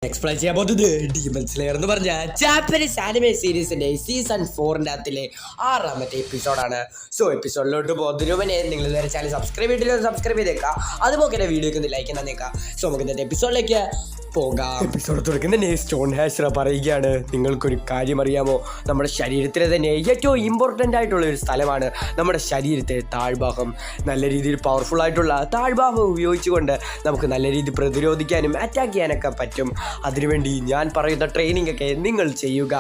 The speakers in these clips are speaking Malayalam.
എക്സ്പ്ലെയിൻ ചെയ്യാൻ പോകുന്നത് ഡീമൺ സ്ലെയർ എന്ന് പറഞ്ഞ ജാപ്പനീസ് ആനിമേ സീരീസിന്റെ സീസൺ 4 അകത്തിലെ 6ാമത്തെ എപ്പിസോഡാണ്. സോ എപ്പിസോഡിലോട്ട് പോകുന്നതിന് മുന്നേ നിങ്ങൾ ഇതുവരെ ചാനൽ സബ്സ്ക്രൈബ് ചെയ്തിട്ട് സബ്സ്ക്രൈബ് ചെയ്തേക്കാം. അതുപോലെ തന്നെ വീഡിയോക്ക് ഒന്ന് ലൈക്ക് തന്നേക്കാം. സോ നമുക്ക് ഇന്നത്തെ എപ്പിസോഡിലേക്ക് പോകാം. എപ്പിസോഡ് തുടങ്ങുന്ന സ്റ്റോൺ ഹാഷറ പറയുകയാണ്, നിങ്ങൾക്കൊരു കാര്യം അറിയാമോ, നമ്മുടെ ശരീരത്തിലെ തന്നെ ഏറ്റവും ഇമ്പോർട്ടൻ്റ് ആയിട്ടുള്ള ഒരു സ്ഥലമാണ് നമ്മുടെ ശരീരത്തെ താഴ്ഭാഗം. നല്ല രീതിയിൽ പവർഫുൾ ആയിട്ടുള്ള താഴ്ഭാഗം ഉപയോഗിച്ചുകൊണ്ട് നമുക്ക് നല്ല രീതിയിൽ പ്രതിരോധിക്കാനും അറ്റാക്ക് ചെയ്യാനൊക്കെ പറ്റും. അതിനുവേണ്ടി ഞാൻ പറയുന്ന ട്രെയിനിങ് ഒക്കെ നിങ്ങൾ ചെയ്യുക.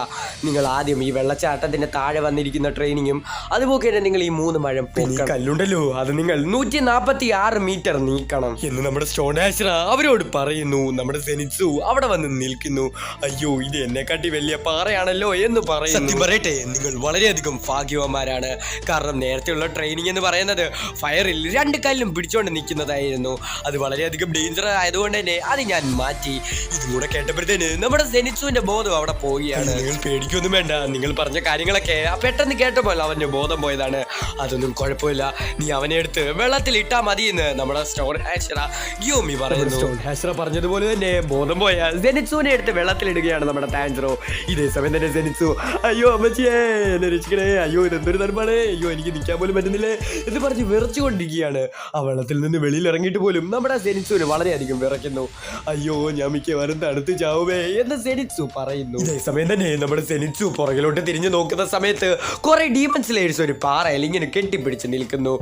നിങ്ങൾ ആദ്യം ഈ വെള്ളച്ചാട്ടത്തിൻ്റെ താഴെ വന്നിരിക്കുന്ന ട്രെയിനിങ്ങും അതുപോലെ തന്നെ നിങ്ങൾ ഈ 3 മഴം കല്ലുണ്ടല്ലോ അത് നിങ്ങൾ 146 മീറ്റർ നീക്കണം എന്ന് നമ്മുടെ സ്റ്റോൺ ഹാഷറ അവരോട് പറയുന്നു. നമ്മുടെ സെനിറ്റ്സു അവിടെ വന്ന് നിൽക്കുന്നു. അയ്യോ, ഇത് എന്നെക്കാട്ടി വലിയ പാറയാണല്ലോ എന്ന് പറയുന്നു. സത്യം പറയട്ടെ, നിങ്ങൾ വളരെയധികം ഭാഗ്യവാന്മാരാണ്. കാരണം നേരത്തെയുള്ള ട്രെയിനിങ് എന്ന് പറയുന്നത് ഫയറിൽ 2 കല്ലും പിടിച്ചുകൊണ്ട് നിൽക്കുന്നതായിരുന്നു. അത് വളരെയധികം ഡേഞ്ചർ ആയതുകൊണ്ട് തന്നെ അത് ഞാൻ മാറ്റി. ഇതും കൂടെ കേട്ടപ്പോഴത്തേന് നമ്മുടെ സെനിറ്റ്സുവിന്റെ ബോധം അവിടെ പോവുകയാണ്. നിങ്ങൾ പേടിക്കൊന്നും വേണ്ട, നിങ്ങൾ പറഞ്ഞ കാര്യങ്ങളൊക്കെ പെട്ടെന്ന് കേട്ടപ്പോൾ അവന്റെ ബോധം പോയതാണ്. അതൊന്നും കുഴപ്പമില്ല, നീ അവനെ എടുത്ത് വെള്ളത്തിൽ ഇട്ടാ മതി എന്ന് നമ്മുടെ സ്റ്റോൺ ഹാഷറ ഗിയോമി പറയുന്നു. സ്റ്റോൺ ഹാഷറ പറഞ്ഞതുപോലെ തന്നെ ബോധം പോയ സെനിറ്റ്സുവിനെ എടുത്ത് വെള്ളത്തിലിടുകയാണ് നമ്മുടെ ടാൻജറോ. ഇതേ സമയം തന്നെ സെനിറ്റ്സു, അയ്യോ അമ്മച്ചിയെ എന്നെ രക്ഷിക്കണേ, അയ്യോ ഇതെന്തൊരു തണുപ്പാണ്, അയ്യോ എനിക്ക് നിൽക്കാൻ പോലും പറ്റുന്നില്ലേ എന്ന് പറഞ്ഞ് വിറച്ചുകൊണ്ടിരിക്കുകയാണ്. ആ വെള്ളത്തിൽ നിന്ന് വെളിയിൽ ഇറങ്ങിയിട്ട് പോലും നമ്മുടെ സെനിറ്റ്സുവിന് വളരെയധികം വിറയ്ക്കുന്നു. അയ്യോ ഞാൻ മിക്കവാറും തണുത്ത് ചാവുമേ എന്ന് സെനിറ്റ്സു പറയുന്നു. ഇതേ സമയം തന്നെ നമ്മുടെ സെനിറ്റ്സു പുറകിലോട്ട് തിരിഞ്ഞു നോക്കുന്ന സമയത്ത് കുറെ ഡീമൺ സ്ലേയേഴ്സ് ഒരു പാറയിൽ ഇങ്ങനെ കെട്ടിപ്പിടിച്ച് നിൽക്കുന്നു.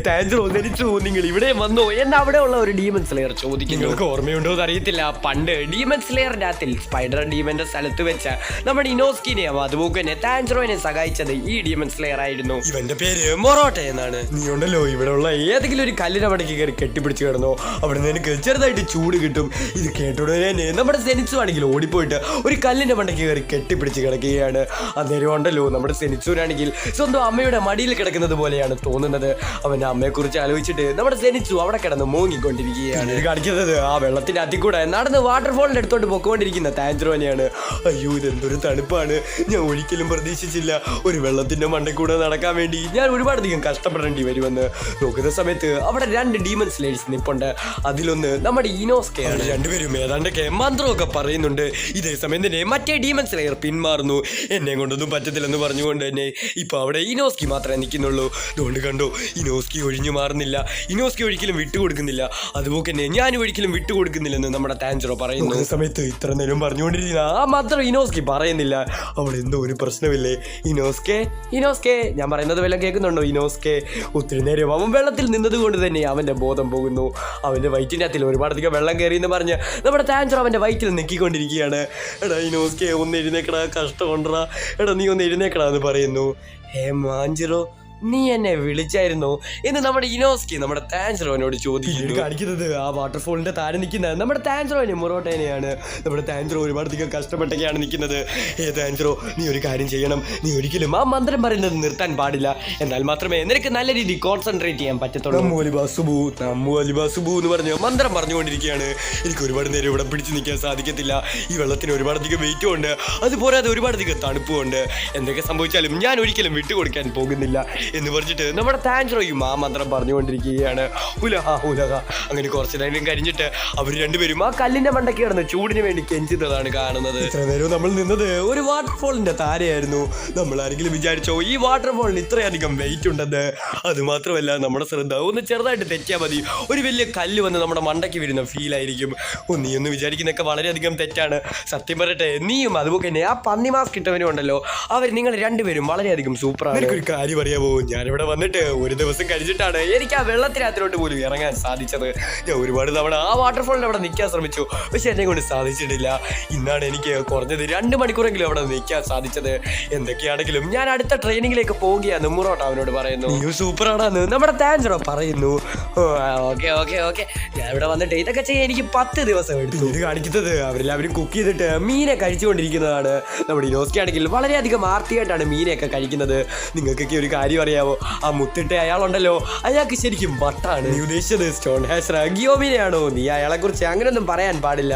ടാൻജറോ, സെനിറ്റ്സു നിങ്ങൾ ഇവിടെ വന്നോ എന്ന് അവിടെ ഉള്ള ഒരു ഡീമൺ സ്ലെയർ ചോദിക്കുന്നു. നിങ്ങൾക്ക് ഓർമ്മയുണ്ടോ എന്ന് അറിയത്തില്ല, പണ്ട് ഡീമൺ സ്ലെയറിന്റെ അകത്തിൽ സ്പൈഡർ ഡീമന്റെ സ്ഥലത്ത് വെച്ച് നമ്മുടെ ഇനോസ്കിനെയും അതുപോലെ തന്നെ ടാൻജറോനെ സഹായിച്ചത് ഈ ഡീമൺ സ്ലെയർ ആയിരുന്നു. ഇവന്റെ പേര് മൊറോട്ട എന്നാണ്. നീ ഉണ്ടല്ലോ ഇവിടെ ഉള്ള ഏതെങ്കിലും ഒരു കല്ലിന്റെ മടക്കി കയറി കെട്ടിപ്പിടിച്ച് കിടന്നോ, അവിടെ നിന്ന് എനിക്ക് ചെറുതായിട്ട് ചൂട് കിട്ടും. ഇത് കേട്ടോടെ നമ്മുടെ സെനിറ്റ്സു ആണെങ്കിൽ ഓടിപ്പോയിട്ട് ഒരു കല്ലിന്റെ മണ്ടയ്ക്ക് കയറി കെട്ടിപ്പിടിച്ച് കിടക്കുകയാണ്. അന്നേരം ഉണ്ടല്ലോ നമ്മുടെ സെനിറ്റ്സുവിനാണെങ്കിൽ സ്വന്തം അമ്മയുടെ മടിയിൽ കിടക്കുന്നത് പോലെയാണ് തോന്നുന്നത്. അവന്റെ അമ്മയെ കുറിച്ച് ആലോചിച്ചിട്ട് നമ്മുടെ സെനിറ്റ്സു അവിടെ കിടന്ന് മൂങ്ങിക്കൊണ്ടിരിക്കുകയാണ്. കാണിക്കുന്നത് ആ വെള്ളത്തിന്റെ അതി കൂടെ നടന്ന് വാട്ടർഫോളിന്റെ അടുത്തോട്ട് പൊക്കോണ്ടിരിക്കുന്ന ടാൻജറോനെയാണ്. അയ്യോ ഇതെന്തൊരു തണുപ്പാണ്, ഞാൻ ഒരിക്കലും പ്രതീക്ഷിച്ചില്ല ഒരു വെള്ളത്തിന്റെ മണ്ടയിൽ കൂടെ നടക്കാൻ വേണ്ടി ഞാൻ ഒരുപാടധികം കഷ്ടപ്പെടേണ്ടി വരുമെന്ന്. നോക്കുന്ന സമയത്ത് അവിടെ 2 ഡീമൺ സ്ലേയേഴ്സ് നിൽപ്പുണ്ട്. അതിലൊന്ന് നമ്മുടെ ഇനോസ്കയാണ്. രണ്ടുപേരും ഏതാണ്ടൊക്കെ മന്ത്രമൊക്കെ പറയുന്നുണ്ട്. ഇതേ സമയം തന്നെ മറ്റേ ഡീമൺ സ്ലെയർ പിന്മാറുന്നു. എന്നെ കൊണ്ടൊന്നും പറ്റത്തില്ലെന്ന് പറഞ്ഞുകൊണ്ട് തന്നെ ഇപ്പൊ അവിടെ ഇനോസ്കി മാത്രമേ നിൽക്കുന്നുള്ളൂ. അതുകൊണ്ട് കണ്ടോ, ഇനോസ്കി ഒഴിഞ്ഞു മാറുന്നില്ല, ഇനോസ്കി ഒരിക്കലും വിട്ടുകൊടുക്കുന്നില്ല, അതുപോലെ തന്നെ ഞാൻ ഒരിക്കലും വിട്ടുകൊടുക്കുന്നില്ലെന്ന് നമ്മുടെ ടാൻജറോ പറയുന്നു. സമയത്ത് ഇത്ര നേരം പറഞ്ഞുകൊണ്ടിരിക്കുന്ന ആ മാത്രം ഇനോസ്കി പറയുന്നില്ല. അവിടെ എന്തോ ഒരു പ്രശ്നമില്ലേ ഇനോസ്കെ, ഇനോസ്കെ ഞാൻ പറയുന്നത് വല്ലതും കേൾക്കുന്നുണ്ടോ ഇനോസ്കെ? ഒത്തിരി നേരം അവൻ വെള്ളത്തിൽ നിന്നത് കൊണ്ട് തന്നെ അവന്റെ ബോധം പോകുന്നു. അവന്റെ വയറ്റിൻ്റെ അകത്തിൽ ഒരുപാടധികം വെള്ളം കയറി എന്ന് പറഞ്ഞ് നമ്മുടെ ടാൻജറോ അവന്റെ വയറ്റിൽ നിൽക്കിക്കൊണ്ടിരിക്കുകയാണ്. എടാ ഇനോസ്കെ ഒന്ന് എഴുന്നേക്കടാ, കഷ്ടമുണ്ടടാ, എടാ നീ ഒന്ന് എഴുന്നേക്കടാ എന്ന് പറയുന്നു. മാഞ്ചറോ, നീ എന്നെ വിളിച്ചായിരുന്നോ എന്ന് നമ്മുടെ ഇനോസ്കി നമ്മുടെ ടാൻജറോനോട് ചോദിക്കുന്നു. കാണിക്കുന്നത് ആ വാട്ടർഫോളിന്റെ താഴെ നിൽക്കുന്ന നമ്മുടെ ടാൻജറോനെ മൊറോട്ടേനെയാണ്. നമ്മുടെ ടാൻജറോ ഒരുപാടധികം കഷ്ടപ്പെട്ടൊക്കെയാണ് നിൽക്കുന്നത്. ടാൻജറോ, നീ ഒരു കാര്യം ചെയ്യണം, നീ ഒരിക്കലും ആ മന്ത്രം പറയുന്നത് നിർത്താൻ പാടില്ല, എന്നാൽ മാത്രമേ നിനക്ക് നല്ല രീതിയിൽ കോൺസെൻട്രേറ്റ് ചെയ്യാൻ പറ്റത്തുള്ളൂ. എന്ന് പറഞ്ഞ് മന്ത്രം പറഞ്ഞുകൊണ്ടിരിക്കുകയാണ്. എനിക്ക് ഒരുപാട് നേരം ഇവിടെ പിടിച്ചു നിൽക്കാൻ സാധിക്കത്തില്ല, ഈ വെള്ളത്തിന് ഒരുപാടധികം വെയിറ്റും ഉണ്ട്, അതുപോലെ ഒരുപാടധികം തണുപ്പും ഉണ്ട്. എന്തൊക്കെ സംഭവിച്ചാലും ഞാൻ ഒരിക്കലും വിട്ടുകൊടുക്കാൻ പോകുന്നില്ല എന്ന് പറഞ്ഞിട്ട് നമ്മുടെ ടാൻജറോയും ആ മന്ത്രം പറഞ്ഞുകൊണ്ടിരിക്കുകയാണ്. ഉലഹ ഉലഹ. അങ്ങനെ കുറച്ച് നേരം കഴിഞ്ഞിട്ട് അവർ രണ്ടുപേരും ആ കല്ലിന്റെ മണ്ടയ്ക്ക് കിടന്ന് ചൂടിന് വേണ്ടി കെഞ്ചുന്നതാണ് കാണുന്നത്. ഇത്ര നേരവും നമ്മൾ നിന്നത് ഒരു വാട്ടർഫോളിന്റെ താരയായിരുന്നു. നമ്മൾ ആരെങ്കിലും വിചാരിച്ചോ ഈ വാട്ടർഫോളിന് ഇത്രയധികം വെയിറ്റ് ഉണ്ടെന്ന്? അത് മാത്രമല്ല, നമ്മുടെ ശ്രദ്ധ ഒന്ന് ചെറുതായിട്ട് തെറ്റിയാൽ മതി, ഒരു വലിയ കല്ല് വന്ന് നമ്മുടെ മണ്ടയ്ക്ക് വരുന്ന ഫീൽ ആയിരിക്കും. നീ ഒന്ന് വിചാരിക്കുന്നൊക്കെ വളരെയധികം തെറ്റാണ്. സത്യം പറയട്ടെ, നീയും അതുപോലെ തന്നെ ആ പന്നി മാസ്ക് ഇട്ടവനും ഉണ്ടല്ലോ, നിങ്ങൾ രണ്ടുപേരും വളരെയധികം സൂപ്പറാണ്. എനിക്കൊരു കാര്യം അറിയാമോ, ഞാനിവിടെ വന്നിട്ട് ഒരു ദിവസം കഴിച്ചിട്ടാണ് എനിക്ക് ആ വെള്ളത്തിനകത്തിലോട്ട് പോലും ഇറങ്ങാൻ സാധിച്ചത്. ഞാൻ ഒരുപാട് തവണ ആ വാട്ടർഫോളിൽ അവിടെ നിൽക്കാൻ ശ്രമിച്ചു, പക്ഷെ എന്നെ കൊണ്ട് സാധിച്ചിട്ടില്ല. ഇന്നാണ് എനിക്ക് കുറഞ്ഞത് 2 മണിക്കൂറെങ്കിലും അവിടെ നിൽക്കാൻ സാധിച്ചത്. എന്തൊക്കെയാണെങ്കിലും ഞാൻ അടുത്ത ട്രെയിനിങ്ങിലേക്ക് പോവുകയാണ് മൊറോട്ട അവനോട് പറയുന്നു. നീ സൂപ്പറാണെന്ന് നമ്മുടെ ടാൻജറോ പറയുന്നു. ഓക്കെ ഓക്കെ ഓക്കെ, ഞാൻ ഇവിടെ വന്നിട്ട് ഇതൊക്കെ ചെയ്യാൻ എനിക്ക് 10 ദിവസം എടുത്തു. ഇത് കാണിക്കുന്നത് അവരെല്ലാവരും കുക്ക് ചെയ്തിട്ട് മീനെ കഴിച്ചുകൊണ്ടിരിക്കുന്നതാണ്. നമ്മുടെ ഇനോസ്കി ആണെങ്കിൽ വളരെയധികം ആർത്തിയായിട്ടാണ് മീനെയൊക്കെ കഴിക്കുന്നത്. നിങ്ങൾക്കൊക്കെ ഒരു കാര്യം അറിയാവോ? ആ മുത്തിട്ട് അയാളുണ്ടല്ലോ, അയാൾക്ക് ശരിക്കും വട്ടാണ്. നീ ഉദ്ദേശിച്ചത് സ്റ്റോൺ ഹാഷർ ഗിയോമിനെയാണോ? നീ അയാളെ കുറിച്ച് അങ്ങനെയൊന്നും പറയാൻ പാടില്ല.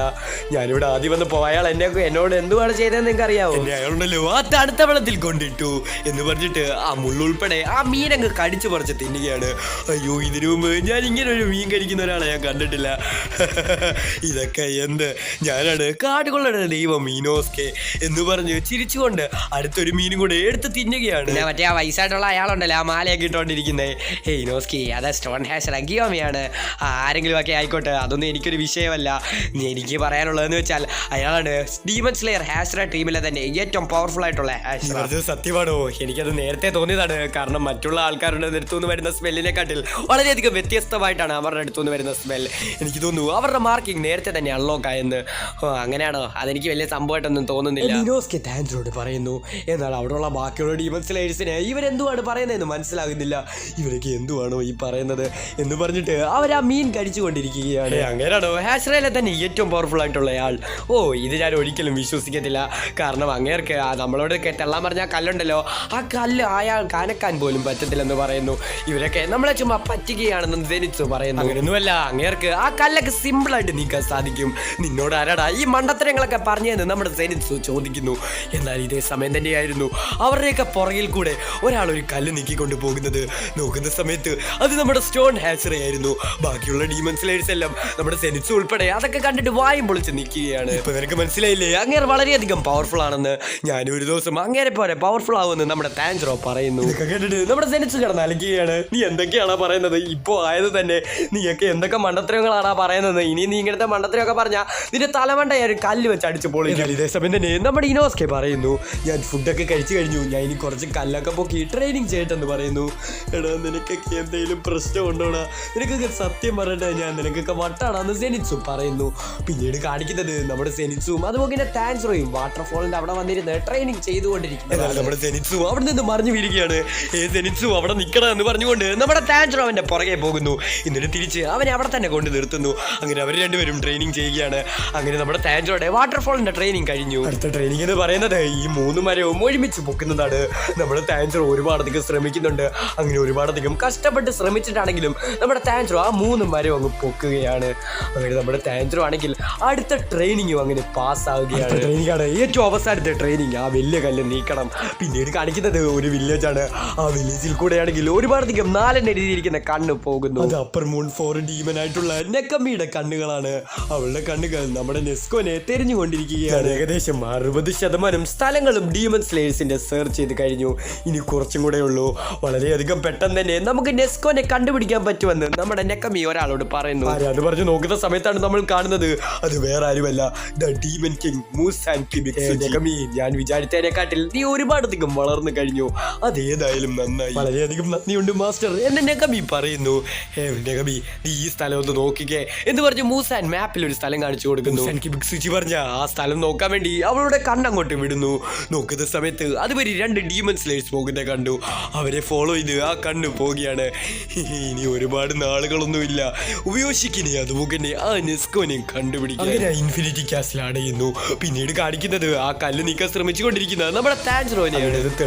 ഞാനിവിടെ ആദ്യം വന്നപ്പോ അയാൾ എന്നോട് എന്തുവാണ് ചെയ്തതെന്ന് നിങ്ങൾക്ക് അറിയാവോ? എന്നെ അയാളുണ്ടല്ലോ ആ തണുത്ത വെള്ളത്തിൽ കൊണ്ടിട്ടു എന്ന് പറഞ്ഞിട്ട് ആ മുള്ളുൾപ്പെടെ ആ മീനങ്ങ് കടിച്ചു പറിച്ച് തിന്നുകയാണ്. അയ്യോ, ഇതിനു മുമ്പ് ഞാൻ ഇങ്ങനെ ഒരു മീൻ കഴിക്കുന്ന ഒരാളെ ഞാൻ കണ്ടിട്ടില്ല. ഇതൊക്കെ എന്ത്? ഞാനാണ് കാടുകൊള്ളയുടെ ദൈവം മീനോസ്കെ എന്ന് പറഞ്ഞ് ചിരിച്ചുകൊണ്ട് അടുത്തൊരു മീനും കൂടെ എടുത്ത് തിന്നുകയാണ്. മറ്റേ ആ വയസ്സായിട്ടുള്ള അയാളുണ്ടല്ലോ, ആ മാലയൊക്കെ ഇട്ടോണ്ടിരിക്കുന്നത്, ഹേയ് നോസ്കി, അതാ സ്റ്റോൺ ഹാഷർ ഗിയോമിയാണ്. ആരെങ്കിലും ഒക്കെ ആയിക്കോട്ടെ, അതൊന്നും എനിക്കൊരു വിഷയമല്ല. എനിക്ക് പറയാനുള്ളതെന്ന് വെച്ചാൽ അയാളാണ് ഡീമൺ സ്ലെയർ ഹാഷർ ടീമിലെ തന്നെ ഏറ്റവും പവർഫുൾ ആയിട്ടുള്ള ഹാഷർ. അത് സത്യമാണോ? എനിക്കത് നേരത്തെ തോന്നിയതാണ്. കാരണം മറ്റുള്ള ആൾക്കാരുടെ അടുത്തുനിന്ന് വരുന്ന സ്മെല്ലിനെക്കാട്ടിൽ വളരെയധികം വ്യത്യസ്തമായിട്ടാണ് അവരുടെ അടുത്തുനിന്ന് വരുന്ന സ്മെൽ. എനിക്ക് തോന്നുന്നു അവരുടെ മാർക്കിംഗ് നേരത്തെ തന്നെ അൺലോക്ക് ആയെന്ന്. അങ്ങനെയാണോ? അതെനിക്ക് വലിയ സംഭവമായിട്ടൊന്നും തോന്നുന്നില്ല. മിനോസ്കെ താൻജറോട് പറയുന്നു. എന്നാൽ അവിടെയുള്ള ബാക്കിയുള്ള ഡീമൺ സ്ലേയേഴ്സിന് ഇവരെന്തുവാണ് പറയുന്നതെന്ന് മനസ്സിലാകുന്നില്ല. ഇവരൊക്കെ എന്തുവാണോ ഈ പറയുന്നത് എന്ന് പറഞ്ഞിട്ട് അവർ ആ മീൻ കഴിച്ചുകൊണ്ടിരിക്കുകയാണ്. അങ്ങനെയാണോ ഹാഷറയിലെ തന്നെ ഏറ്റവും പവർഫുൾ ആയിട്ടുള്ള ആൾ? ഓ, ഇത് ഞാൻ ഒരിക്കലും വിശ്വസിക്കത്തില്ല. കാരണം അങ്ങേർക്ക് നമ്മളോട് തെള്ളാൻ പറഞ്ഞ ആ കല്ലുണ്ടല്ലോ, ആ കല്ല് അയാൾ കനക്കാൻ പോലും പറ്റത്തില്ലെന്ന് പറയുന്നു. ഇവരൊക്കെ നമ്മളെ ചുമ്മാ പറ്റിക്കുകയാണെന്ന് ജനിച്ചു പറയുന്നു. അങ്ങനെയൊന്നുമല്ല, അങ്ങേർക്ക് ആ കല്ലൊക്കെ സിമ്പിളായിട്ട് നീക്കാൻ സാധിക്കും. നിന്നോട് ആരാടാ ഈ മണ്ടത്തരങ്ങളൊക്കെ പറഞ്ഞതെന്ന് നമ്മുടെ ജനിച്ചു ചോദിക്കുന്നു. എന്നാൽ ഇതേ സമയം തന്നെയായിരുന്നു അവരുടെയൊക്കെ പുറകിൽ കൂടെ ഒരാൾ ഒരു കല്ല് നീക്കിക്കൊണ്ട് പോകുന്നത്. നോക്കുന്ന സമയത്ത് അത് നമ്മുടെ സ്റ്റോൺ ഹാച്ചറി ആയിരുന്നു. ബാക്കിയുള്ള ഡീമൺ സ്ലേയേഴ്സ് എല്ലാം നമ്മുടെ സെനിറ്റ്സ് ഉൾപ്പെടെ അതൊക്കെ കണ്ടിട്ട് വായും പൊളിച്ച് നിൽക്കുകയാണ്. ഇപ്പൊ നിനക്ക് മനസ്സിലായില്ലേ അങ്ങേര് വളരെയധികം പവർഫുൾ ആണെന്ന്? ഞാനും ഒരു ദിവസം അങ്ങേരെ പോലെ പവർഫുൾ ആവുമെന്ന് നമ്മുടെ താൻജറോ പറയുന്നു. ഇതൊക്കെ കേട്ടിട്ട് നമ്മുടെ സെനിറ്റ്സ് കിടന്ന് അലക്കുകയാണ്. നീ എന്തൊക്കെയാണോ പറയുന്നത്? ഇപ്പോ ആയത് തന്നെ നീയൊക്കെ എന്തൊക്കെ മണ്ടത്തരങ്ങളാണ് പറയുന്നത്? ഇനി നീ ഇങ്ങനത്തെ മണ്ടത്തരമൊക്കെ പറഞ്ഞാൽ നിന്റെ തലമണ്ടയായ ഒരു കല്ല് വെച്ച് അടിച്ചു പൊളിക്കും. ഇതേ സമയം തന്നെ നമ്മുടെ ഇനോസ്കെ പറയുന്നു, ഞാൻ ഫുഡൊക്കെ കഴിച്ചു കഴിഞ്ഞു, ഞാൻ ഇനി കുറച്ച് കല്ലൊക്കെ പൊക്കി ട്രെയിനിങ് ചെയ്യട്ടെന്ന് പറയുന്നു. എടാ, നിനക്കൊക്കെ എന്തെങ്കിലും പ്രശ്നം ഉണ്ടോടാ? നിനക്കൊക്കെ സത്യം പറയട്ടെ, ഞാൻ നിനക്കൊക്കെ വട്ടാണെന്ന് സെനിറ്റ്സും പറയുന്നു. പിന്നീട് കാണിക്കുന്നത് നമ്മുടെ സെനിറ്റ്സും അതുപോലെ താൻജറോയും വാട്ടർഫോളിന്റെ അവിടെ വന്നിരുന്ന് ട്രെയിനിങ് ചെയ്തുകൊണ്ടിരിക്കുന്നത്. നമ്മുടെ സെനിറ്റ്സും അവിടെ നിന്ന് മറിഞ്ഞു വീഴുകയാണ്. സെനിറ്റ്സും അവിടെ നിൽക്കണം എന്ന് പറഞ്ഞുകൊണ്ട് നമ്മുടെ താൻജറോ അവന്റെ പുറകെ പോകുന്നു. എന്നിട്ട് തിരിച്ച് അവനെ അവിടെ തന്നെ കൊണ്ട് നിർത്തുന്നു. അങ്ങനെ അവർ രണ്ടുപേരും ട്രെയിനിങ് ചെയ്യുകയാണ്. അങ്ങനെ നമ്മുടെ താൻജറോയുടെ വാട്ടർഫോളിന്റെ ട്രെയിനിങ് കഴിഞ്ഞു. അടുത്ത ട്രെയിനിങ് എന്ന് പറയുന്നത് ഈ 3 മരവും ഒരുമിച്ച് പൊക്കുന്നതാണ്. നമ്മുടെ താൻജറോ ഒരുപാടധികം ശ്രമിക്കുന്നുണ്ട്. അങ്ങനെ ഒരുപാടധികം കഷ്ടപ്പെട്ട് ശ്രമിച്ചിട്ടാണെങ്കിലും നമ്മുടെ താൻജറോ ആ 3 മരവും അങ്ങ് പൊക്കുകയാണ്. അങ്ങനെ നമ്മുടെ താൻജറോ ആണെങ്കിൽ അടുത്ത ട്രെയിനിങ്ങും അങ്ങനെ പാസ്സാവുകയാണ്. ട്രെയിനിങ്ങാണ് ഏറ്റവും അവസാനത്തെ ട്രെയിനിങ്. ആ വലിയ കല്ല് നീക്കണം. പിന്നീട് കാണിക്കുന്നത് ഒരു വില്ലേജാണ്. ആ വില്ലേജിൽ കൂടെയാണെങ്കിൽ ഒരുപാടധികം 4 എഴുതിയിരിക്കുന്ന കണ്ണ് പോകുന്നു. അത് അപ്പർ മൂൺ 4 ഡീമൻ ആയിട്ടുള്ള നെക്കമ്മിയുടെ കണ്ണുകളാണ്. അവളുടെ കണ്ണുകൾ നമ്മുടെ നെസ്കോനെ തെരഞ്ഞുകൊണ്ടിരിക്കുകയാണ്. ഏകദേശം 60% സ്ഥലങ്ങളും ഡീമൺ സ്ലേയേഴ്സിന്റെ സെർച്ച് ചെയ്ത് കഴിഞ്ഞു. ഇനി കുറച്ചും കൂടെ ഉള്ളൂ. വളരെയധികം പെട്ടെന്ന് തന്നെ നമുക്ക് നെസ്കോനെ കണ്ടുപിടിക്കാൻ പറ്റുമെന്ന് നമ്മുടെ നെക്കമ്മി ഒരാളോട് പറയുന്നു. അത് പറഞ്ഞു നോക്കുന്ന സമയത്താണ് നമ്മൾ കാണുന്നത് അത് വേറെ ആരുമല്ല, ദ ഡീമൺ കിങ് മൂസാൻ കിബിക്സ്. നെക്കമ്മി, ഞാൻ വിചാരിച്ചതിനെക്കാട്ടിൽ നീ ഒരുപാടധികം വളർന്നു കഴിഞ്ഞു. അതേതായാലും നന്നായി. വളരെയധികം നന്ദിയുണ്ട് മാസ്റ്റർ എന്ന് നെക്കമ്മി പറയുന്നു. നെക്കമ്മി, നീ ഈ സ്ഥലം ഒന്ന് നോക്കിക്കേ എന്ന് പറഞ്ഞ് മൂസാൻ മാപ്പിൽ ഒരു സ്ഥലം കാണിച്ചു കൊടുക്കുന്നു. കിബിക്സ് പറഞ്ഞ ആ സ്ഥലം നോക്കാൻ വേണ്ടി അവളുടെ കണ്ണങ്ങോട്ട് വിടുന്നു. നോക്കുന്ന സമയത്ത് അതുവരെ 2 ഡീമൺ സ്ലേയേഴ്സ് പോകുന്നത് കണ്ടു. അവരെ ഫോളോ ചെയ്ത് ആ കണ്ണ് പോവുകയാണ്. ഇനി ഒരുപാട് നാളുകളൊന്നുമില്ല ഉപയോഗിക്കിനെ അതുപോലെ ആ നെസ്കോനെ കണ്ടുപിടിക്കാൻ. ഇൻഫിനിറ്റി കാസിൽ അടയുന്നു. പിന്നീട് കാണിക്കുന്നത് ആ കല്ല് നീക്കാൻ ശ്രമിച്ചുകൊണ്ടിരിക്കുന്ന നമ്മുടെ താൻജറോനെയാണ്.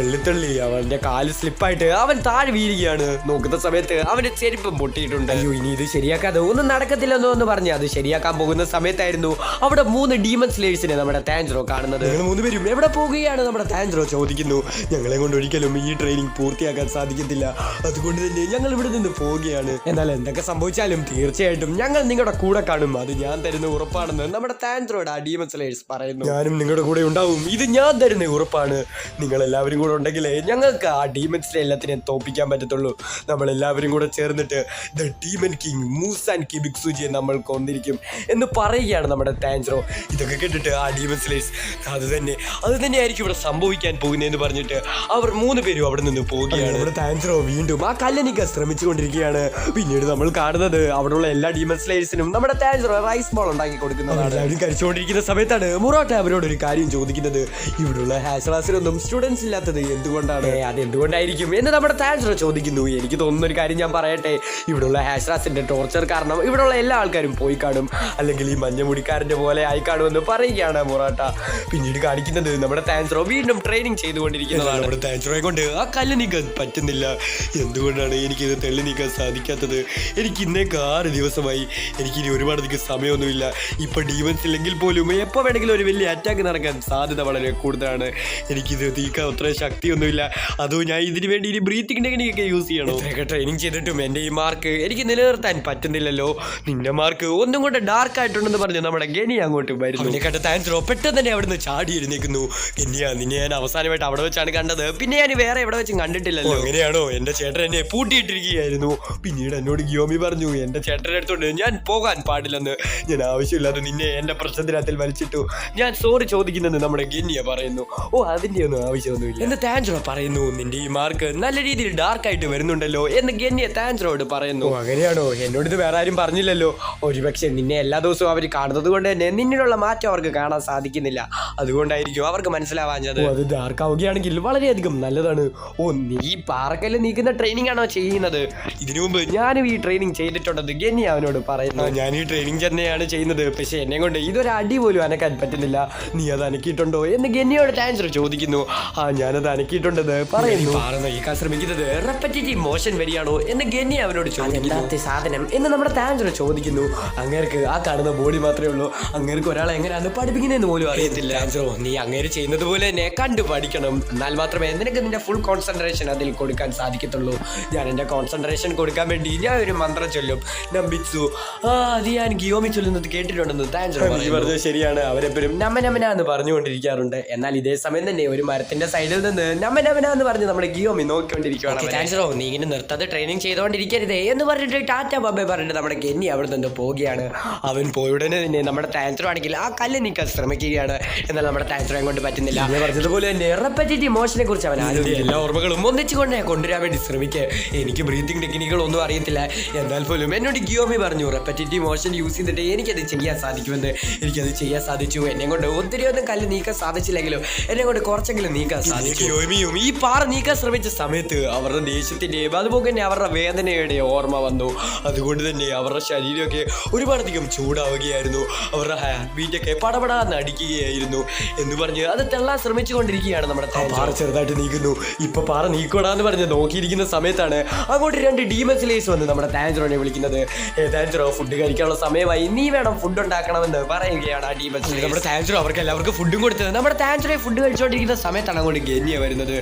തള്ളി അവന്റെ കാല് സ്ലിപ്പായിട്ട് അവൻ താഴെ വീഴുകയാണ്. നോക്കുന്ന സമയത്ത് അവന്റെ ചെരുപ്പം പൊട്ടിയിട്ടുണ്ട്. അയ്യോ, ഇനി ഇത് ശരിയാക്കാതെ ഒന്നും നടക്കത്തില്ലെന്നോ എന്ന് പറഞ്ഞ് അത് ശരിയാക്കാൻ പോകുന്ന സമയത്തായിരുന്നു അവിടെ 3 ഡീമൺ സ്ലേയേഴ്സിനെ നമ്മുടെ താൻജറോ കാണുന്നത്. നിങ്ങൾ 3 പേരും എവിടെ പോകുകയാണ് നമ്മുടെ താൻജറോ ചോദിക്കുന്നു. ഞങ്ങളെ കൊണ്ട് ഒരിക്കലും ഈ ട്രെയിനിങ് പൂർത്തിയാക്കാൻ സാധിക്കത്തില്ല, അതുകൊണ്ട് തന്നെ ഞങ്ങൾ ഇവിടെ നിന്ന് പോവുകയാണ്. എന്നാൽ എന്തൊക്കെ സംഭവിച്ചാലും തീർച്ചയായിട്ടും ഞങ്ങൾ നിങ്ങളുടെ കൂടെ കാണും, അത് ഞാൻ തരുന്ന ഉറപ്പാണെന്ന് നമ്മുടെ താൻജറോയുടെ ആ ഡീമൺ സ്ലേയേഴ്സ് പറയുന്നു. ഞാനും നിങ്ങളുടെ കൂടെ ഉണ്ടാവും, ഇത് ഞാൻ തരുന്ന ഉറപ്പാണ്. നിങ്ങൾ എല്ലാവരും കൂടെ ഉണ്ടെങ്കിലേ ഞങ്ങൾക്ക് ആ ഡീമൺ സ്ലേയേഴ്സിനെ എല്ലാത്തിനെയും തോപ്പിക്കാൻ പറ്റത്തുള്ളൂ. നമ്മളെല്ലാവരും കൂടെ ചേർന്നിട്ട് ദ ഡീമൺ കിങ് മൂസാൻ കിബിക്സുജിയെ നമ്മൾ കൊന്നിരിക്കും എന്ന് പറയുകയാണ് നമ്മുടെ താൻജറോ. ഇതൊക്കെ കേട്ടിട്ട് ആ ഡീമൺ സ്ലേയേഴ്സ് അത് തന്നെയായിരിക്കും ഇവിടെ സംഭവിക്കാൻ പോകുന്നതെന്ന് പറഞ്ഞിട്ട് അവർ 3 പേരും അവിടെ നിന്ന് പോവുകയാണ്. നമ്മുടെ താൻജറോ വീണ്ടും ആ കല്ലെനിക്കാൻ ശ്രമിച്ചുകൊണ്ടിരിക്കുകയാണ്. പിന്നീട് നമ്മൾ കാണുന്നത് അവിടെയുള്ള എല്ലാ ഡീമൺ സ്ലേയേഴ്സിനും നമ്മുടെ താൻജറോ റൈസ് ബോൾ ഉണ്ടാക്കി കൊടുക്കുന്നതാണ്. എല്ലാവരും കഴിച്ചുകൊണ്ടിരിക്കുന്ന സമയത്താണ് മുറോട്ട അവരോട് ഒരു കാര്യം ചോദിക്കുന്നത്. ഇവിടെയുള്ള ഹാഷറാസിനൊന്നും സ്റ്റുഡൻസ് ഇല്ലാത്തത് എന്തുകൊണ്ടാണ്? അതെന്തുകൊണ്ടായിരിക്കും എന്ന് നമ്മുടെ താൻജറോ ചോദിക്കുന്നു. എനിക്ക് തോന്നുന്ന ഒരു കാര്യം ഞാൻ പറയട്ടെ, ഇവിടെയുള്ള ഹാഷറാസിന്റെ ടോർച്ചർ കാരണം ഇവിടെയുള്ള എല്ലാ ആൾക്കാരും പോയി കാണും, അല്ലെങ്കിൽ ഈ മഞ്ഞമുടിക്കാരന്റെ പോലെ ആയി കാണുമെന്ന് പറയുകയാണ് മുറോട്ട. പിന്നീട് കാണിക്കുന്നത് നമ്മുടെ താൻജറോ വീണ്ടും ട്രെയിനിങ് ചെയ്തുകൊണ്ടിരിക്കുന്നതാണ്. നമ്മുടെ താൻജറോയെ കൊണ്ട് ആ കല്ല് നീക്കാൻ പറ്റുന്നില്ല. എന്തുകൊണ്ടാണ് എനിക്കിത് തള്ളി നീക്കാൻ സാധിക്കാത്തത്? എനിക്ക് ഇന്നേക്ക് 6 ദിവസമായി. എനിക്കിനി ഒരുപാടധികം സമയമൊന്നുമില്ല. ഇപ്പം ഡീമൻസ് ഇല്ലെങ്കിൽ പോലും എപ്പോൾ വേണമെങ്കിലും ഒരു വലിയ അറ്റാക്ക് നടക്കാൻ സാധ്യത വളരെ കൂടുതലാണ്. എനിക്കിത് നീക്കാൻ അത്ര ശക്തിയൊന്നുമില്ല. അതോ ഞാൻ ഇതിനു വേണ്ടി ഇനി ബ്രീത്തിങ് ടെക്നിക്കൊക്കെ യൂസ് ചെയ്യണോ? ഇത്രയൊക്കെ ട്രെയിനിങ് ചെയ്തിട്ടും എൻ്റെ ഈ മാർക്ക് എനിക്ക് നിലനിർത്താൻ പറ്റുന്നില്ലല്ലോ. നിന്റെ മാർക്ക് ഒന്നും കൊണ്ട് ഡാർക്ക് ആയിട്ടുണ്ടെന്ന് പറഞ്ഞ് നമ്മുടെ ഗനി അങ്ങോട്ട് വരുന്നു. അവനെ കണ്ട താൻസ്രോ പെട്ടെന്ന് തന്നെ അവിടുന്ന് ചാടി എഴുന്നേക്കുന്നു. ഗനിയ, നിന്നെ ഞാൻ അവസാനമായിട്ട് അവിടെ വെച്ചാണ് കണ്ടത്. പിന്നെ ഞാൻ വേറെ എവിടെ വെച്ചും കണ്ടിട്ടില്ലല്ലോ. അങ്ങനെയാണോ? എൻ്റെ ചേട്ടൻ എന്നെ പൂട്ടിയിട്ടിരിക്കുകയായിരുന്നു. പിന്നീട് എന്നോട് ഗിയോമി പറഞ്ഞു എൻ്റെ ചേട്ടൻ്റെ അടുത്തോണ്ട് ഞാൻ പോകാൻ പാടില്ലെന്ന്. ഞാൻ ആവശ്യമില്ലാതെ നിന്നെ എൻ്റെ പ്രശ്നത്തിനകത്തിൽ വലിച്ചിട്ടു. ഞാൻ സോറി ചോദിക്കുന്നെന്ന് നമ്മുടെ ഗനിയ പറയുന്നു. ഓ, അതിൻ്റെ ഒന്നും ആവശ്യമൊന്നുമില്ല എന്ന് താൻസ്രോ പറയുന്നു. നിന്റെ ഈ മാർക്ക് നല്ല രീതിയിൽ ഡാർക്കായിട്ട് വരുന്നുണ്ടല്ലോ എന്ന് ഗനിയ താൻസ്രോട് പറയുന്നു. അങ്ങനെയാണോ? എന്നോട് ഇത് വേറെ ആരും പറഞ്ഞില്ലല്ലോ. ഒരുപക്ഷെ നിന്നെ എല്ലാ ദിവസവും അവർ കാണുന്നത് കൊണ്ട് തന്നെ നിന്നിലുള്ള മാറ്റം അവർക്ക് കാണാൻ സാധിക്കുന്നില്ല. അതുകൊണ്ടായിരിക്കും അവർക്ക് മനസ്സിലാവാഞ്ഞത്. അത് ഡാർക്ക് ആവുകയാണെങ്കിൽ വളരെയധികം നല്ലതാണ്. ഓ, നീ പാറക്കല്ല് നീക്കുന്ന ട്രെയിനിങ് ആണോ ചെയ്യുന്നത്? ഇതിനു മുമ്പ് ഞാനും ഈ ട്രെയിനിങ് ചെയ്തിട്ടുണ്ടെന്ന് ഗനി അവനോട് പറയുന്നു. ഞാൻ ഈ ട്രെയിനിങ് തന്നെയാണ് ചെയ്യുന്നത്. പക്ഷെ എന്നെ കൊണ്ട് ഇതൊരു അടി പോലും അനക്കാൻ പറ്റുന്നില്ല. നീ അത് അനക്കിയിട്ടുണ്ടോ എന്ന് ഗനിയോട് താൻസ്രോ ചോദിക്കുന്നു. ഞാനത് അനക്കിയിട്ടുണ്ടെന്ന് പറയുന്നു. നീക്കാൻ ശ്രമിക്കുന്നത് റെപ്പറ്റേറ്റീവ് മോഷൻ വരികയാണോ എന്ന് ഗനി അവനോട് ചോദിക്കുന്നു. സാധനം എന്ന് നമ്മുടെ താൻസ്രോ ചോദിക്കുന്നു. അങ്ങേർക്ക് ആ കാണുന്ന ബോഡി മാത്രമേ ഉള്ളൂ. അങ്ങേർക്ക് ഒരാളെ എങ്ങനെയാണ് പഠിപ്പിക്കുന്നതെന്ന് പോലും അറിയത്തില്ല. താൻസ്രോ, നീ അങ്ങേര് ചെയ്യുന്നത് പോലെ തന്നെ കണ്ടു പഠിക്കണം. എന്നാൽ മാത്രമേ നിനക്ക് നിന്റെ ഫുൾ കോൺസെൻട്രേഷൻ അതിൽ കൊടുക്കാൻ സാധിക്കത്തുള്ളൂ. ഞാൻ എൻ്റെ കോൺസെൻട്രേഷൻ കൊടുക്കാൻ വേണ്ടി ഞാൻ ഒരു മന്ത്രം ചൊല്ലും. നമ്പിച്ചു. അത് ഞാൻ ഗിയോമി ചൊല്ലുന്നത് കേട്ടിട്ടുണ്ടെന്ന് താൻസ്രോ പറഞ്ഞത് ശരിയാണ്. അവരെപ്പോഴും നമനമന എന്ന് പറഞ്ഞുകൊണ്ടിരിക്കാറുണ്ട്. എന്നാൽ ഇതേ സമയം തന്നെ ഒരു മരത്തിന്റെ സൈഡിൽ നിന്ന് നമനമന എന്ന് പറഞ്ഞ് നമ്മുടെ ഗിയോമി നോക്കിക്കൊണ്ടിരിക്കുകയാണ്. താൻസ്രോ, നീ ഇങ്ങനെ നിർത്താതെ ട്രെയിനിങ് ചെയ്തുകൊണ്ടിരിക്കരുതേ എന്ന് പറഞ്ഞിട്ട് ടാറ്റ ബബെ പറഞ്ഞിട്ട് നമ്മുടെ ഗെന്നി അവിടെ നിന്ന് പോവുകയാണ്. അവൻ പോയുടനെ തന്നെ നമ്മുടെ താൻസ്രോ ആണെങ്കിൽ ആ കല്ല് നീക്കാൻ ശ്രമിക്കുകയാണ്. എന്നാൽ നമ്മുടെ താൻസ്രോയെ കൊണ്ട് പറ്റുന്നില്ല. പറഞ്ഞതുപോലെ തന്നെ റെപ്പറ്റേറ്റീവ് മോഷനെ കുറിച്ച് അവൻ എല്ലാ ഓർമ്മകളും ഒന്നിച്ചുകൊണ്ട് കൊണ്ടുവരാൻ വേണ്ടി ശ്രമിക്കുക. എനിക്ക് ബ്രീത്തിങ് ടെക്നിക്കുകൾ ഒന്നും അറിയത്തില്ല. എന്നാൽ പോലും എന്നോട് ഗിയോമി പറഞ്ഞു റെപ്പറ്റേറ്റീവ് മോഷൻ യൂസ് ചെയ്തിട്ട് എനിക്കത് ചെയ്യാൻ സാധിക്കുമെന്ന്. എനിക്കത് ചെയ്യാൻ സാധിച്ചു. എന്നെ കൊണ്ട് ഒത്തിരിയൊന്നും കല്ല് നീക്കാൻ സാധിച്ചില്ലെങ്കിലും എന്നെ കൊണ്ട് കുറച്ചെങ്കിലും നീക്കാൻ സാധിച്ചു. ഗിയോമിയും ഈ പാറ നീക്കാൻ ശ്രമിച്ച സമയത്ത് അവരുടെ ദേഷ്യത്തിൻ്റെയും അതുപോലെ തന്നെ അവരുടെ വേദനയുടെ ഓർമ്മ വന്നു. അതുകൊണ്ട് തന്നെ അവരുടെ ശരീരമൊക്കെ ഒരുപാടധികം ചൂടാവുകയായിരുന്നു. അവരുടെ ഹാർട്ട് ബീറ്റൊക്കെ പടപടാന്ന് അടിക്കുകയായിരുന്നു എന്ന് പറഞ്ഞ് അത് തെള്ളാൻ ശ്രമിച്ചുകൊണ്ടിരിക്കുകയാണ്. നമ്മുടെ പാറ ചെറുതായിട്ട് നീക്കുന്നു. ഇപ്പൊ പാറ നീക്കോടാന്ന് പറഞ്ഞ് നോക്കിയിരിക്കുന്ന സമയത്താണ് അങ്ങോട്ട് 2 ഡീമൺ സ്ലേയേഴ്സ് വന്ന് നമ്മുടെ താൻസ്രോനെ വിളിക്കുന്നത്. താൻസ്രോ, ഫുഡ് കഴിക്കാനുള്ള സമയമായി, നീ വേണം ഫുഡ് ഉണ്ടാക്കണമെന്ന് പറയുകയാണ് ആ ഡീമൺ സ്ലേയേഴ്സ്. നമ്മുടെ താൻസ്രോ അവർക്ക് എല്ലാവർക്കും ഫുഡും കൊടുത്തത്. നമ്മുടെ താൻസ്രോയെ ഫുഡ് കഴിച്ചുകൊണ്ടിരിക്കുന്ന സമയത്താണ് അങ്ങോട്ട് ഗെന്നിയ വരുന്നത്.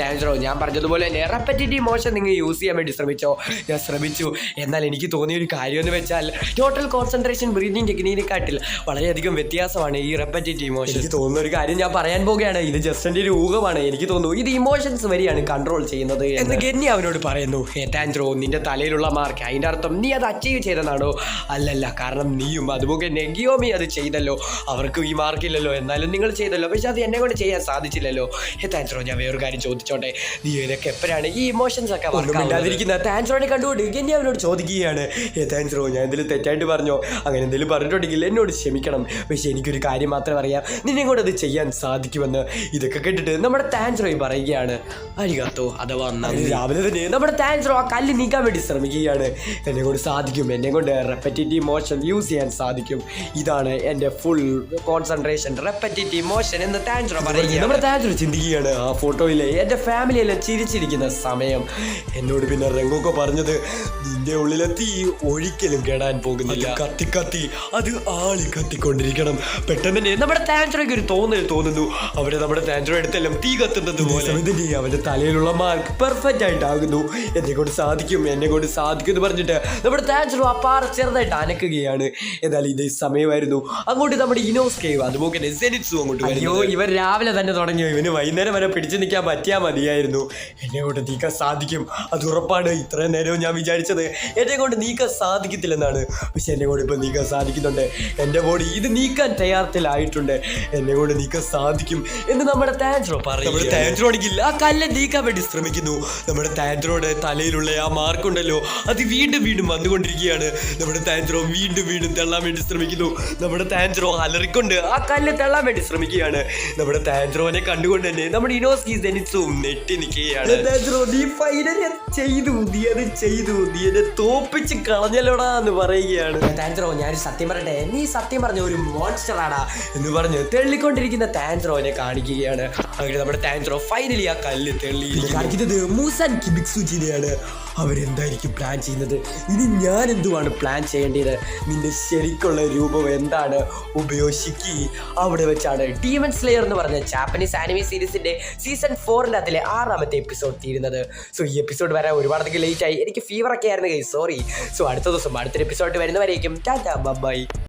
താൻസ്രോ, ഞാൻ പറഞ്ഞതുപോലെ തന്നെ റെപ്പറ്റേറ്റീവ് മോഷൻ നിങ്ങൾ യൂസ് ചെയ്യാൻ വേണ്ടി ശ്രമിച്ചോ? ഞാൻ ശ്രമിച്ചു. എന്നാൽ എനിക്ക് തോന്നിയ ഒരു കാര്യം എന്ന് വെച്ചാൽ ടോട്ടൽ കോൺസെൻട്രേഷൻ ബ്രീതിങ് ടെക്നിക്കിനെക്കാട്ടിൽ വളരെയധികം വ്യത്യാസമാണ് ഈ റെപ്പറ്റേറ്റീവ് ഇമോഷൻ. എനിക്ക് തോന്നുന്ന ഒരു കാര്യം ഞാൻ പറയാൻ പോകുകയാണ്. ഇത് ജസ്റ്റ് എൻ്റെ ഒരു ഊഹമാണ്. എനിക്ക് തോന്നുന്നു ഇത് ഇമോഷൻസ് വരെയാണ് കൺട്രോൾ ചെയ്യുന്നത് എന്ന് ഗെന്നി അവനോട് പറയുന്നു. താൻസ്രോ, നിന്റെ തലയിലുള്ള മാർക്ക് അതിൻ്റെ അർത്ഥം നീ അത് അച്ചീവ് ചെയ്തെന്നാണോ? അല്ലല്ല, കാരണം നീയും അതുപോലെ തന്നെ ഗിയോമി അത് ചെയ്തല്ലോ. അവർക്ക് ഈ മാർക്കില്ലല്ലോ, എന്നാലും നിങ്ങൾ ചെയ്തല്ലോ. പക്ഷെ അത് എന്നെ കൊണ്ട് ചെയ്യാൻ സാധിച്ചില്ലല്ലോ. താൻസ്രോ, ഞാൻ വേറൊരു കാര്യം ചോദിച്ചോട്ടെ, നീ ഇതിനൊക്കെ എപ്പോഴാണ് ഈ ഇമോഷൻസ് ഒക്കെ ഇല്ലാതിരിക്കുന്ന താൻസ്രോനെ കണ്ടുകൊണ്ട് ഗെന്നി അവനോട് ചോദിക്കുകയാണ്. താൻസ്രോ, ഞാൻ എന്തെങ്കിലും തെറ്റായിട്ട് പറഞ്ഞോ? അങ്ങനെ എന്തെങ്കിലും പറഞ്ഞിട്ടുണ്ടെങ്കിൽ എന്നോട് ക്ഷമിക്കണം. പക്ഷെ എനിക്കൊരു കാര്യം മാത്രമേ അറിയാം, നിന്നെ കൊണ്ട് അത് ചെയ്യാൻ സാധിക്കുമെന്ന്. ഇതൊക്കെ കേട്ടിട്ട് നമ്മുടെ താൻസ്രോയും പറയുകയാണ് അരികാത്തോ അഥവാ രാവിലെ തന്നെ നമ്മുടെ താൻസ്രോ ആ കല്ല് നീക്കാൻ വേണ്ടി ശ്രമിക്കുകയാണ്. എന്നെ കൊണ്ട് സാധിക്കും, എന്നെ കൊണ്ട് റെപ്പറ്റേറ്റീവ് മോഷൻ യൂസ് ചെയ്യാൻ സാധിക്കും. ഇതാണ് എൻ്റെ ഫുൾ കോൺസെൻട്രേഷൻ റെപ്പറ്റേറ്റീവ് മോഷൻ എന്ന് താൻസ്രോ പറയുകയാണ്. നമ്മുടെ താൻസ്രോ ചിന്തിക്കുകയാണ്, ആ ഫോട്ടോയിലെ എൻ്റെ ഫാമിലി എല്ലാം ചിരിച്ചിരിക്കുന്ന സമയം. എന്നോട് പിന്നെ റെങ്ങൊക്കെ പറഞ്ഞത് നിന്റെ ഉള്ളിലെ തീ ഒരിക്കലും കെടാൻ പോകുന്നില്ല. കത്തി കത്തി അത് ആളി കത്തിക്കൊണ്ടിരിക്കണം. പെട്ടെന്ന് തന്നെ നമ്മുടെ താൻസ്രോയ്ക്ക് ഒരു തോന്നുന്നു. അവിടെ നമ്മുടെ താൻസ്രോ എടുത്തെല്ലാം തീ കത്തുന്നത് പോലെ അവന്റെ തലയിലുള്ള മാർക്ക് പെർഫെക്റ്റ് ആയിട്ടാകുന്നു. എന്നെ കൊണ്ട് സാധിക്കും എന്ന് പറഞ്ഞിട്ട് നമ്മുടെ താൻസ്രോ ആ പാറ ചെറുതായിട്ട് അനക്കുകയാണ്. എന്നാൽ ഇതേ സമയമായിരുന്നു അങ്ങോട്ട് നമ്മുടെ ഇനോസ് കേവ് അതുപോലെ തന്നെ സെനിറ്റ്സു അങ്ങോട്ട്. അയ്യോ, ഇവർ രാവിലെ തന്നെ തുടങ്ങിയോ? ഇവന് വൈകുന്നേരം വരെ പിടിച്ചു നിൽക്കാൻ പറ്റിയാൽ മതിയായിരുന്നു. എന്നെ കൊണ്ട് നീക്കാൻ സാധിക്കും, അത് ഉറപ്പാണ്. ഇത്രയും നേരവും ഞാൻ വിചാരിച്ചത് എന്നെ കൊണ്ട് നീക്കാൻ സാധിക്കത്തില്ലെന്നാണ്. പക്ഷെ എന്നെ കൊണ്ട് ഇപ്പം നീക്കാൻ സാധിക്കുന്നുണ്ട്. എൻ്റെ ബോഡി ഇത് നീക്കാൻ തയ്യാറത്തിലായിട്ടുണ്ട്. എന്നെ കൊണ്ട് നീക്കാൻ സാധിക്കും എന്ന് നമ്മുടെ താൻസ്രോ പറയും. നമ്മുടെ താൻസ്രോ ആണെങ്കിൽ ആ കല്ല് നീക്കാൻ വേണ്ടി ശ്രമിക്കുന്നു. നമ്മുടെ താൻസ്രോയുടെ തലയിലുള്ള ആ മാർക്കുണ്ടല്ലോ, അത് വീണ്ടും വന്നുകൊണ്ടിരിക്കുകയാണ്. നമ്മുടെ താൻസ്രോ വീണ്ടും തള്ളാൻ വേണ്ടി ശ്രമിക്കുന്നു. നമ്മുടെ താൻസ്രോ അലറിക്കൊണ്ട് ആ കല്ല് തള്ളാൻ വേണ്ടി ശ്രമിക്കുകയാണ്. നമ്മുടെ താൻസ്രോനെ കണ്ടുകൊണ്ട് തന്നെ നമ്മുടെ ഇനോസ്കി സെനിറ്റ്സും നെട്ടി നിൽക്കുകയാണ്. താൻസ്രോ, നീ ഫൈനലി ചെയ്തു, നീ എന്നെ തോപ്പിച്ച് കളഞ്ഞല്ലോടാ എന്ന് പറയുകയാണ്. താൻസ്രോ, ഞാൻ സത്യം പറയട്ടെ, നീ സത്യം പറഞ്ഞ ഒരു മോൺസ്റ്റർ ആടാ എന്ന് പറഞ്ഞ് തെള്ളിക്കൊണ്ടിരിക്കുന്ന താൻസ്രോനെ കാണിക്കുകയാണ്. അങ്ങനെ നമ്മുടെ താൻസ്രോ ഫൈനലി ആ കല്ല് തെള്ളി കാണിക്കുന്നത് മൂസാൻ കിബിക്സുജിനെയാണ്. അവരെന്തായിരിക്കും പ്ലാൻ ചെയ്യുന്നത്? ഇനി ഞാൻ എന്തുവാണ് പ്ലാൻ ചെയ്യേണ്ടത്? നിന്റെ ശരിക്കുള്ള രൂപം എന്താണ്? ഉപയോഗിക്കി അവിടെ വെച്ചാണ് ഡീമൺ സ്ലെയർ എന്ന് പറഞ്ഞ ജാപ്പനീസ് ആനിമേ സീരീസിന്റെ സീസൺ 4 അതിലെ 6ാമത്തെ എപ്പിസോഡ് തീരുന്നത്. സോ ഈ എപ്പിസോഡ് വരാൻ ഒരുപാടധികം ലേറ്റ് ആയി. എനിക്ക് ഫീവർ ഒക്കെ ആയിരുന്നു, സോറി. സോ അടുത്ത ദിവസം അടുത്തൊരു എപ്പിസോഡ് വരുന്നവരേക്കും ടാറ്റാ ബൈ.